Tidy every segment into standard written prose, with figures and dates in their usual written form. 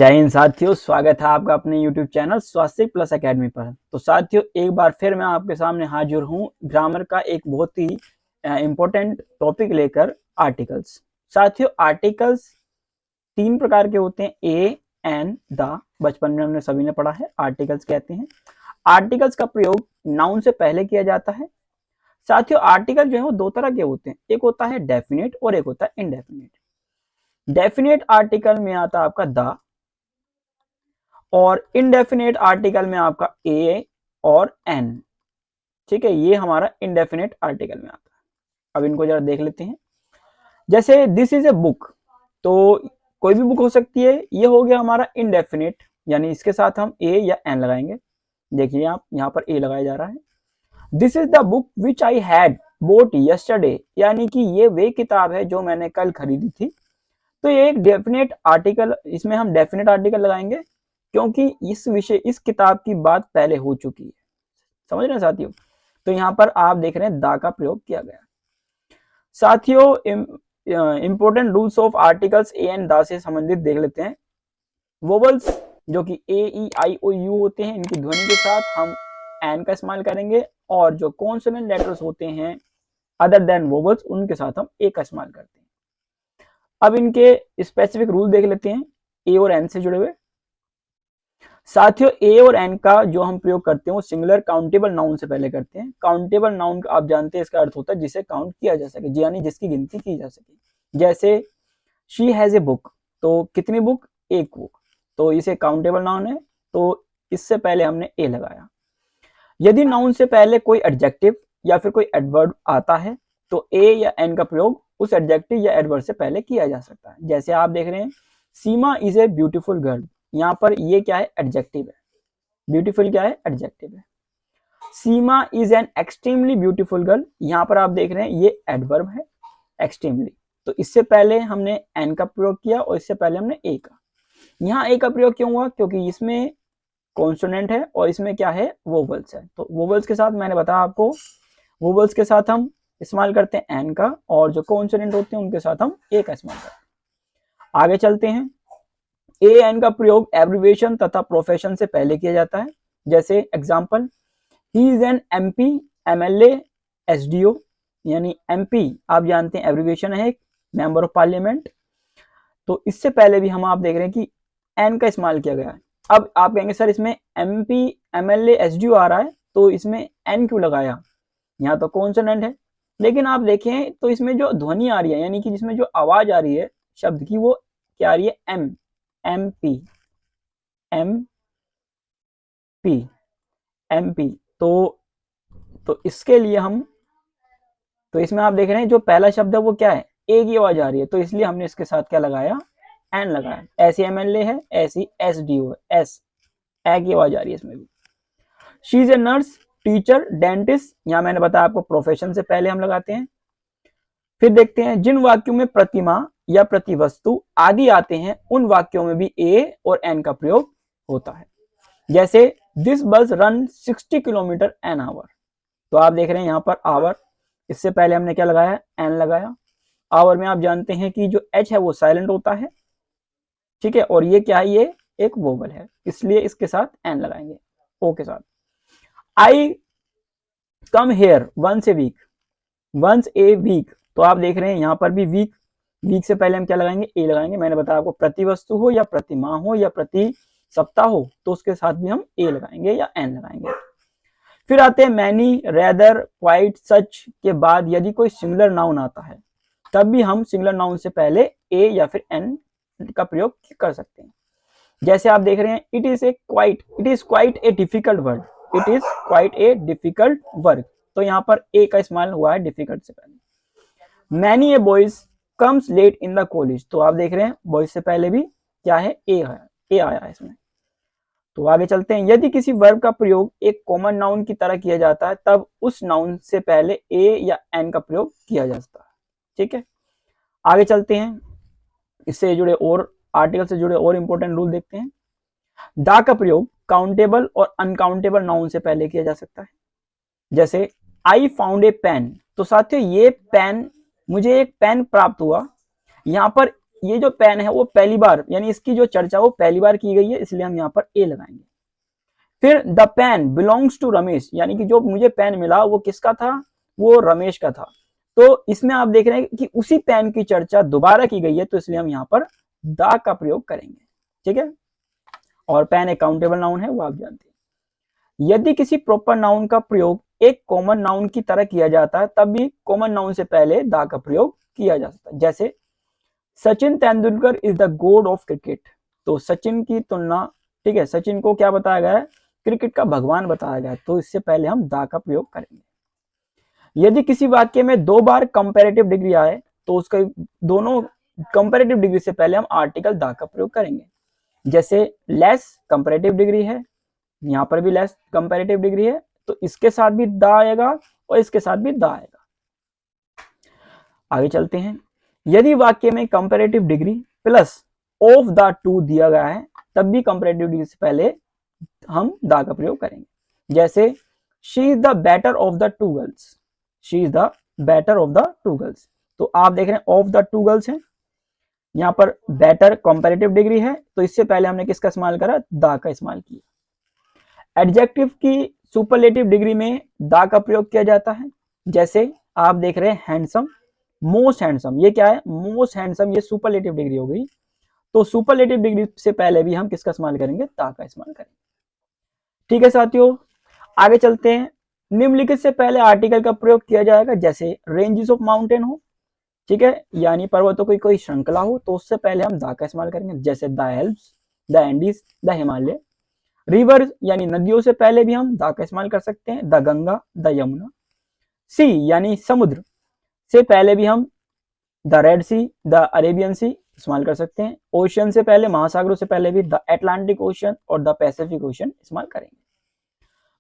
जय हिंद साथियों, स्वागत है आपका अपने YouTube चैनल स्वास्तिक प्लस एकेडमी पर। तो साथियों, एक बार फिर मैं आपके सामने हाजिर हूँ ग्रामर का एक बहुत ही इम्पोर्टेंट टॉपिक लेकर, आर्टिकल्स। साथियों, आर्टिकल्स तीन प्रकार के होते हैं, ए, एन, द। बचपन में हमने सभी ने पढ़ा है, आर्टिकल्स कहते हैं। आर्टिकल्स का प्रयोग नाउन से पहले किया जाता है। साथियों, आर्टिकल जो है वो दो तरह के होते हैं, एक होता है डेफिनेट और एक होता है इनडेफिनेट। डेफिनेट आर्टिकल में आता है आपका द, और इनडेफिनेट आर्टिकल में आपका ए और एन। ठीक है, ये हमारा इनडेफिनेट आर्टिकल में आता है। अब इनको जरा देख लेते हैं। जैसे दिस इज ए बुक, तो कोई भी बुक हो सकती है, ये हो गया हमारा इनडेफिनेट, यानी इसके साथ हम ए या एन लगाएंगे। देखिए आप यहाँ पर ए लगाया जा रहा है। This is the book which I had boat yesterday, यानी कि ये वे किताब है जो मैंने कल खरीदी थी। तो ये एक डेफिनेट आर्टिकल, इसमें हम डेफिनेट आर्टिकल लगाएंगे क्योंकि इस किताब की बात पहले हो चुकी है। समझ रहे हैं साथियों? तो यहाँ पर आप देख रहे हैं दा का प्रयोग किया गया। साथियों, important rules of articles A and दा से संबंधित देख लेते हैं। वोवल्स जो कि ए, ई, आई, ओ, यू होते हैं, इनकी ध्वनि के साथ हम एन का इस्तेमाल करेंगे, और जो कॉन्सोनेंट लेटर्स होते हैं अदर देन वोवल्स, उनके साथ हम ए का इस्तेमाल करते हैं। अब इनके स्पेसिफिक रूल देख लेते हैं ए और एन से जुड़े हुए। साथियों, ए और एन का जो हम प्रयोग करते हैं वो सिंगुलर काउंटेबल नाउन से पहले करते हैं। काउंटेबल नाउन आप जानते हैं, इसका अर्थ होता है जिसे काउंट किया जा सके, यानी जिसकी गिनती की जा सके। जैसे शी हैज ए बुक, तो कितनी बुक? एक बुक, तो इसे काउंटेबल नाउन है, तो इससे पहले हमने ए लगाया। यदि नाउन से पहले कोई एडजेक्टिव या फिर कोई एडवर्ब आता है तो ए या एन का प्रयोग उस एडजेक्टिव या एडवर्ब से पहले किया जा सकता है। जैसे आप देख रहे हैं, सीमा इज ए ब्यूटीफुल गर्ल, यहाँ पर ये क्या है? एडजेक्टिव है। ब्यूटीफुल क्या है? एडजेक्टिव है। Seema is an extremely beautiful girl, यहाँ पर आप देख रहे हैं ये एडवर्ब है, एक्सट्रीमली। तो इससे पहले हमने एन का प्रयोग किया और इससे पहले हमने ए का। यहाँ ए का प्रयोग क्यों हुआ? क्योंकि इसमें कॉन्सोनेंट है और इसमें क्या है? वोवल्स है। तो वोवल्स के साथ मैंने बताया आपको, वोवल्स के साथ हम इस्तेमाल करते हैं एन का, और जो कॉन्सोनेंट होते हैं उनके साथ हम ए का इस्तेमाल करते हैं। आगे चलते हैं। ए एन का प्रयोग एब्रिविएशन तथा प्रोफेशन से पहले किया जाता है। जैसे example, he is an MP, MLA, SDO, यानी एमपी आप जानते हैं एब्रिविएशन है, एक मेंबर ऑफ पार्लियामेंट। तो इससे पहले भी हम आप देख रहे हैं कि एन का इस्तेमाल किया गया है। अब आप कहेंगे सर इसमें एमपी, एमएलए, एसडीओ आ रहा है तो इसमें एन क्यों लगाया? यहाँ तो कॉन्सोनेंट है, लेकिन आप देखें तो इसमें जो ध्वनि आ रही है, यानी कि जिसमें जो आवाज आ रही है शब्द की, वो क्या आ रही है? M, MP, MP, MP. तो इसके लिए हम, तो इसमें आप देख रहे हैं जो पहला शब्द है वो क्या है? ए की आवाज आ रही है, तो इसलिए हमने इसके साथ क्या लगाया? एन लगाया। ऐसी एमएलए है, ऐसी एसडीओ है, एस, ए की आवाज आ रही है इसमें भी। She is a nurse, teacher, dentist, यहां मैंने बताया आपको प्रोफेशन से पहले हम लगाते हैं। फिर देखते हैं, जिन वाक्यों में प्रतिमा या प्रतिवस्तु आदि आते हैं उन वाक्यों में भी ए और एन का प्रयोग होता है। जैसे दिस बस रन 60 किलोमीटर एन आवर, तो आप देख रहे हैं यहाँ पर आवर, इससे पहले हमने क्या लगाया? एन लगाया। आवर में आप जानते हैं कि जो एच है वो साइलेंट होता है, ठीक है, और ये क्या है? ये एक वोवल है, इसलिए इसके साथ एन लगाएंगे, ओ के साथ। I come here once a week, once a week, तो आप देख रहे हैं यहाँ पर भी वीक, वीक से पहले हम क्या लगाएंगे? ए लगाएंगे। मैंने बताया आपको प्रति वस्तु हो या प्रति माह हो या प्रति सप्ताह हो तो उसके साथ भी हम ए लगाएंगे या एन लगाएंगे। फिर आते हैं मैनी, रेदर, क्वाइट, सच के बाद यदि कोई सिंगुलर नाउन आता है तब भी हम सिंगुलर नाउन से पहले ए या फिर एन का प्रयोग कर सकते हैं। जैसे आप देख रहे हैं, it is quite a difficult word, it is quite a difficult work, तो यहाँ पर ए का इस्तेमाल हुआ है डिफिकल्ट से पहले। Many a boys comes late in the college, तो आप देख रहे हैं बॉयज से पहले भी क्या है? ए है, ए आया है इसमें। तो आगे चलते हैं। यदि किसी वर्ब का प्रयोग एक कॉमन नाउन की तरह किया जाता है तब उस नाउन से पहले ए या एन का प्रयोग किया जाता है। ठीक है, आगे चलते हैं। इससे जुड़े और आर्टिकल से जुड़े और इंपॉर्टेंट रूल देखते हैं। दा का प्रयोग काउंटेबल और अनकाउंटेबल नाउन से पहले किया जा सकता है। जैसे आई फाउंड ए पेन, तो साथियों ये पेन, मुझे एक पेन प्राप्त हुआ, यहाँ पर ये जो पेन है वो पहली बार, यानी इसकी जो चर्चा वो पहली बार की गई है, इसलिए हम यहाँ पर ए लगाएंगे। फिर the pen belongs to Ramesh, यानी कि जो मुझे पेन मिला वो किसका था, वो रमेश का था। तो इसमें आप देख रहे हैं कि उसी पेन की चर्चा दोबारा की गई है, तो इसलिए हम यहाँ पर द का प्रयोग करेंगे, ठीक है। और पेन एक काउंटेबल नाउन है, वो आप जानते हैं। यदि किसी प्रॉपर नाउन का प्रयोग एक कॉमन नाउन की तरह किया जाता है, तब भी कॉमन नाउन से पहले द का प्रयोग किया जा सकता है। जैसे Sachin Tendulkar is the God of cricket, तो सचिन की तुलना, ठीक है, सचिन को क्या बताया गया है, क्रिकेट का भगवान बताया गया है, तो इससे पहले हम द का प्रयोग करेंगे। यदि किसी वाक्य में 2 बार कंपैरेटिव डिग्री आए, तो उसका दोनों कंपैरेटिव डिग्री से पहले हम आर्टिकल द का प्रयोग करेंगे। जैसे लेस कंपैरेटिव डिग्री है, यहाँ पर भी लेस कंपैरेटिव डिग्री है, तो इसके साथ भी द आएगा और इसके साथ भी द आएगा। आगे चलते हैं। यदि वाक्य में comparative degree plus of the two दिया गया है, तब भी कंपैरेटिव डिग्री से पहले हम द का प्रयोग करेंगे। जैसे she is the better of the two girls, she is the better of the two girls, तो आप देख रहे हैं ऑफ द टू गर्ल्स है, यहाँ पर बेटर कंपैरेटिव डिग्री है, तो इससे पहले हमने किसका इस्तेमाल करा, द का इस्तेमाल किया। एडजेक्टिव की सुपरलेटिव डिग्री में द का प्रयोग किया जाता है। जैसे आप देख रहे हैं हैंडसम, मोस्ट हैंडसम, ये क्या है, मोस्ट हैंडसम, ये सुपरलेटिव डिग्री हो गई, तो सुपरलेटिव डिग्री से पहले भी हम किसका इस्तेमाल करेंगे, द का इस्तेमाल करेंगे, ठीक है साथियों। आगे चलते हैं। निम्नलिखित से पहले आर्टिकल का प्रयोग किया जाएगा, जैसे रेंजेस ऑफ माउंटेन हो, ठीक है, यानी पर्वतों की कोई श्रृंखला हो, तो उससे पहले हम द का इस्तेमाल करेंगे। जैसे the Alps, the Andes, the Himalaya. River यानी नदियों से पहले भी हम द का इस्तेमाल कर सकते हैं, the Ganga, the Yamuna. Sea यानी समुद्र से पहले भी हम the Red Sea, the Arabian Sea इस्तेमाल कर सकते हैं। ओशन से पहले, महासागरों से पहले भी द अटलांटिक ओशन और द पैसिफिक ओशन इस्तेमाल करेंगे।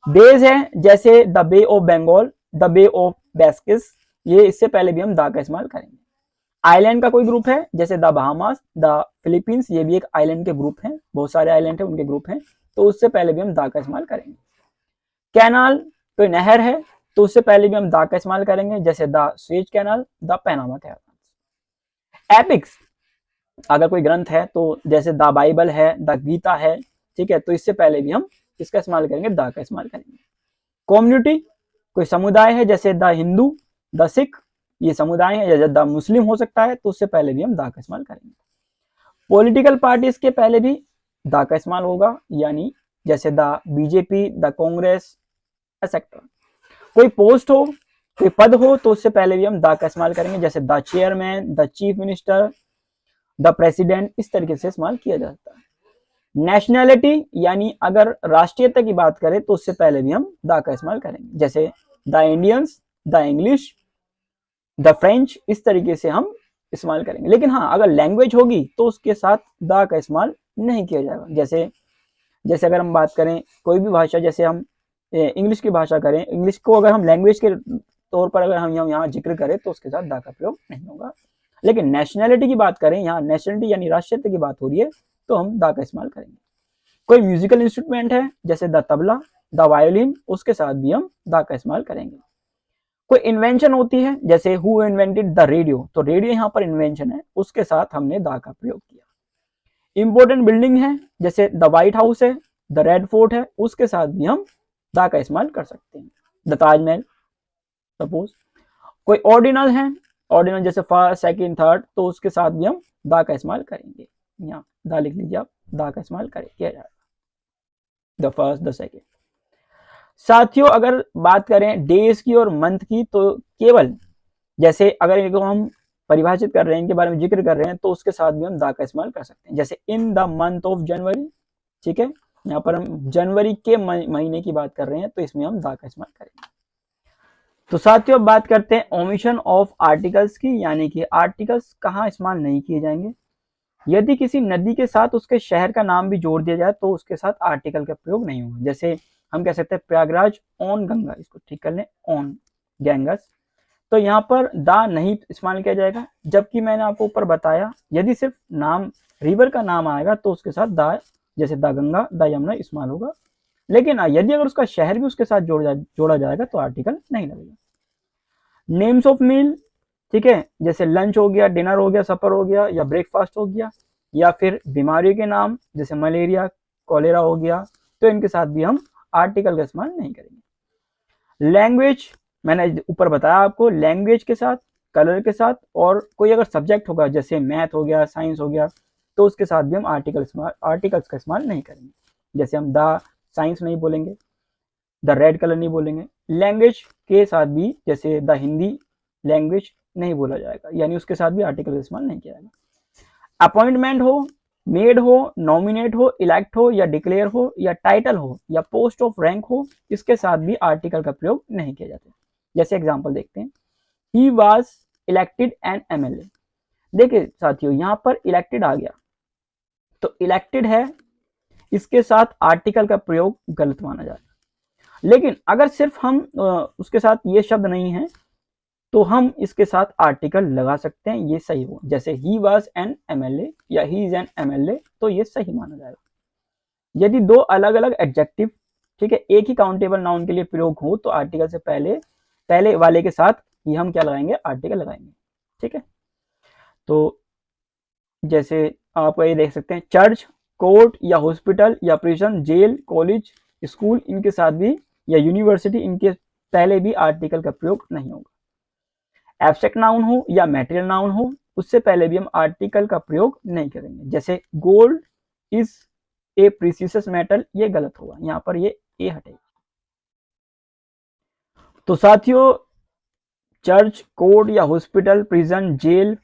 बेज है, जैसे the bay of Bengal, the bay of Biscay, ये इससे पहले भी हम द का इस्तेमाल करेंगे। आइलैंड का कोई ग्रुप है, जैसे द बहामास, द फिलीपींस, ये भी एक आइलैंड के ग्रुप हैं, बहुत सारे आइलैंड है उनके ग्रुप हैं, तो उससे पहले भी हम द का इस्तेमाल करेंगे। कैनाल कोई नहर है, तो उससे पहले भी हम द का इस्तेमाल करेंगे, जैसे the Suez canal, the Panama canal. Epics अगर कोई ग्रंथ है, तो जैसे द बाइबल है, द गीता है, ठीक है, तो इससे पहले भी हम इसका इस्तेमाल करेंगे, द का इस्तेमाल करेंगे। कम्युनिटी कोई समुदाय है, जैसे द हिंदू, द सिख, ये समुदाय है, या द मुस्लिम हो सकता है, तो उससे पहले भी हम द का इस्तेमाल करेंगे। पॉलिटिकल पार्टीज के पहले भी द का इस्तेमाल होगा, यानी जैसे the BJP, the Congress etcetera. कोई पोस्ट हो, कोई पद हो, तो उससे पहले भी हम द का इस्तेमाल करेंगे, जैसे the chairman, the chief minister, the president, इस तरीके से इस्तेमाल किया जाता है। नेशनैलिटी यानी अगर राष्ट्रीयता की बात करें, तो उससे पहले भी हम द का इस्तेमाल करेंगे, जैसे the Indians, the English, the French, इस तरीके से हम इस्तेमाल करेंगे। लेकिन हाँ, अगर लैंग्वेज होगी तो उसके साथ द का इस्तेमाल नहीं किया जाएगा। जैसे अगर हम बात करें कोई भी भाषा, जैसे हम इंग्लिश की भाषा करें, इंग्लिश को अगर हम लैंग्वेज के तौर पर अगर हम यहाँ जिक्र करें, तो उसके साथ द का प्रयोग नहीं होगा। लेकिन नेशनैलिटी की बात करें, यहाँ नेशनैलिटी यानी राष्ट्रीयता की बात हो रही है, तो हम द का इस्तेमाल करेंगे। कोई म्यूजिकल इंस्ट्रूमेंट है, जैसे द तबला, द वायोलिन, उसके साथ भी हम द का इस्तेमाल करेंगे। कोई इन्वेंशन होती है, जैसे हु इन्वेंटेड द रेडियो, तो रेडियो यहाँ पर इन्वेंशन है, उसके साथ हमने द का प्रयोग किया। इंपॉर्टेंट बिल्डिंग है, जैसे द व्हाइट हाउस है, द रेड फोर्ट है, उसके साथ भी हम द का इस्तेमाल कर सकते हैं। The Taj Mahal suppose. कोई ऑर्डिनल है, ऑर्डिनल जैसे फर्स्ट, सेकंड, थर्ड, तो उसके साथ भी हम द का इस्तेमाल करेंगे। यहाँ द लिख लीजिए आप, द का इस्तेमाल किया जाएगा, द फर्स्ट, द सेकंड। साथियों अगर बात करें डेज की और मंथ की, तो केवल जैसे अगर इनको हम परिभाषित कर रहे हैं, इनके बारे में जिक्र कर रहे हैं, तो उसके साथ भी हम द का इस्तेमाल कर सकते हैं, जैसे in the month of January, ठीक है, यहाँ पर हम जनवरी के महीने की बात कर रहे हैं, तो इसमें हम द का इस्तेमाल करेंगे। तो साथियों अब बात करते हैं ओमिशन ऑफ आर्टिकल्स की, यानी कि आर्टिकल्स कहाँ इस्तेमाल नहीं किए जाएंगे। यदि किसी नदी के साथ उसके शहर का नाम भी जोड़ दिया जाए, तो उसके साथ आर्टिकल का प्रयोग नहीं होगा। जैसे हम कह सकते हैं प्रयागराज ऑन गंगा, इसको ठीक कर लें, ऑन गैंगस, तो यहाँ पर द नहीं इस्तेमाल किया जाएगा। जबकि मैंने आपको ऊपर बताया, यदि सिर्फ नाम रिवर का नाम आएगा, तो उसके साथ द, जैसे द गंगा, द यमुना इस्तेमाल होगा। लेकिन यदि अगर उसका शहर भी उसके साथ जोड़ा जाएगा, तो आर्टिकल नहीं लगेगा। नेम्स ऑफ मिल, ठीक है, जैसे लंच हो गया, डिनर हो गया, सपर हो गया, या ब्रेकफास्ट हो गया, या फिर बीमारियों के नाम जैसे मलेरिया, कॉलेरा हो गया, तो इनके साथ भी हम आर्टिकल का इस्तेमाल नहीं करेंगे। लैंग्वेज, मैंने ऊपर बताया आपको, लैंग्वेज के साथ, कलर के साथ, और कोई अगर सब्जेक्ट होगा जैसे मैथ हो गया, साइंस हो गया, तो उसके साथ भी हम आर्टिकल्स का इस्तेमाल नहीं करेंगे। जैसे हम द साइंस नहीं बोलेंगे, द रेड कलर नहीं बोलेंगे। लैंग्वेज के साथ भी जैसे द हिंदी लैंग्वेज नहीं बोला जाएगा, यानी उसके साथ भी आर्टिकल का इस्तेमाल नहीं किया जाएगा। अपॉइंटमेंट हो, मेड हो, नॉमिनेट हो, इलेक्ट हो, या डिक्लेयर हो, या टाइटल हो, या पोस्ट ऑफ रैंक हो, इसके साथ भी आर्टिकल का प्रयोग नहीं किया जाता। जैसे एग्जांपल देखते हैं, he was elected N MLA. देखिए साथियों, यहां पर इलेक्टेड आ गया, तो इलेक्टेड है, इसके साथ आर्टिकल का प्रयोग गलत माना जाएगा। लेकिन अगर सिर्फ हम उसके साथ ये शब्द नहीं है, तो हम इसके साथ आर्टिकल लगा सकते हैं, ये सही हो। जैसे ही वाज एन एमएलए या ही इज एन एमएलए, तो ये सही माना जाएगा। यदि दो अलग अलग एडजेक्टिव, ठीक है, एक ही काउंटेबल नाउन के लिए प्रयोग हो, तो आर्टिकल से पहले वाले के साथ ही हम क्या लगाएंगे, आर्टिकल लगाएंगे। ठीक है, तो जैसे आप ये देख सकते हैं, चर्च, कोर्ट, या हॉस्पिटल, या प्रिजन, जेल, कॉलेज, स्कूल, इनके साथ भी, या यूनिवर्सिटी, इनके पहले भी आर्टिकल का प्रयोग नहीं होगा। एब्स्ट्रैक्ट नाउन हो या मैटेरियल नाउन हो, उससे पहले भी हम आर्टिकल का प्रयोग नहीं करेंगे। जैसे gold is a precious metal, ये गलत होगा, यहां पर ये ए हटेगा। तो साथियों, चर्च, कोर्ट, या hospital, prison, jail,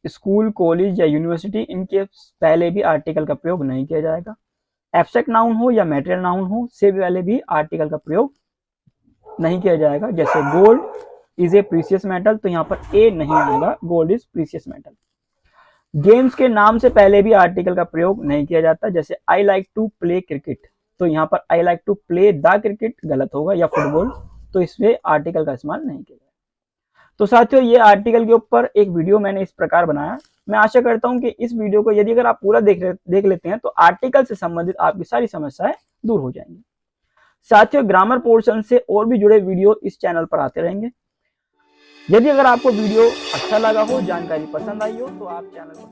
school, college, या यूनिवर्सिटी, इनके पहले भी आर्टिकल का प्रयोग नहीं किया जाएगा। एब्स्ट्रैक्ट नाउन हो या मैटेरियल नाउन हो, से पहले भी आर्टिकल का प्रयोग नहीं किया जाएगा। जैसे gold is a precious metal, तो यहाँ पर ए नहीं आएगा, gold is precious metal. Games के नाम से पहले भी आर्टिकल का प्रयोग नहीं किया जाता। जैसे I like to play cricket, तो यहाँ पर I like to play the cricket गलत होगा, या फुटबॉल, तो इसमें आर्टिकल का इस्तेमाल नहीं किया जाएगा। तो साथियों, ये आर्टिकल के ऊपर एक वीडियो मैंने इस प्रकार बनाया। मैं आशा करता हूं कि इस वीडियो को यदि अगर आप पूरा देख लेते हैं, तो आर्टिकल से संबंधित आपकी सारी समस्याएं दूर हो जाएंगी। साथियों, ग्रामर पोर्शन से और भी जुड़े वीडियो इस चैनल पर आते रहेंगे। यदि अगर आपको वीडियो अच्छा लगा हो, जानकारी पसंद आई हो, तो आप चैनल को